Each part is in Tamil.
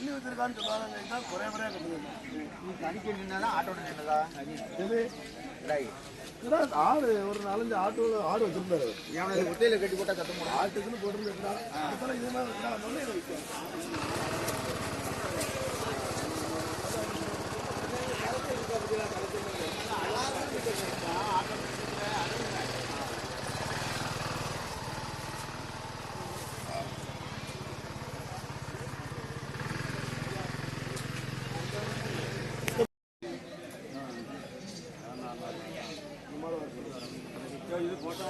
தண்ணி வச்சிருக்கான்னு சொல்லுவாங்க குறைய நீ தனிக்கு நின்னா ஆட்டோட நின்னதா எது ஆடு ஒரு 4-5 ஆடு வச்சிருந்தாரு ஒத்தையில கட்டி போட்டா சத்தம் போட ஆட்டுக்குன்னு போட்டு இதே மாதிரி இது போட்டோ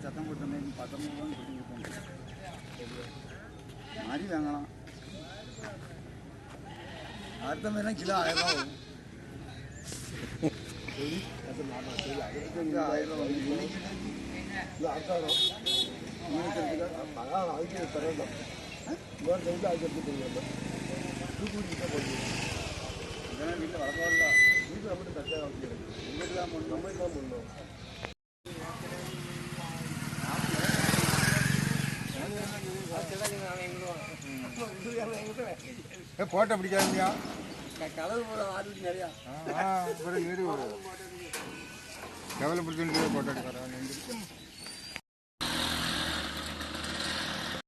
சத்தம் போட்டு 19 மாதிரி வாங்கலாம் அடுத்த மாதிரிலாம் கிலோ 1000 ரூபா வரும் 1000 அதுக்கு தரல இன்னொரு டைமில் அதுக்கு எடுத்து தெரியும் தூத்துக்குடிக்கிட்ட போய் இதெல்லாம் வீட்டில் வரக்கூடாது வீட்டில் நம்மகிட்ட தச்சா உங்களுக்கு தான் பண்ணணும் நம்மளுக்கு தான் பண்ணணும் போட்டோ பிடிக்காதுயா கலவு போட ஆடு நிறையா வீடு கவலை பிடிச்சிட்டு போட்டோ எடுக்கிறாங்க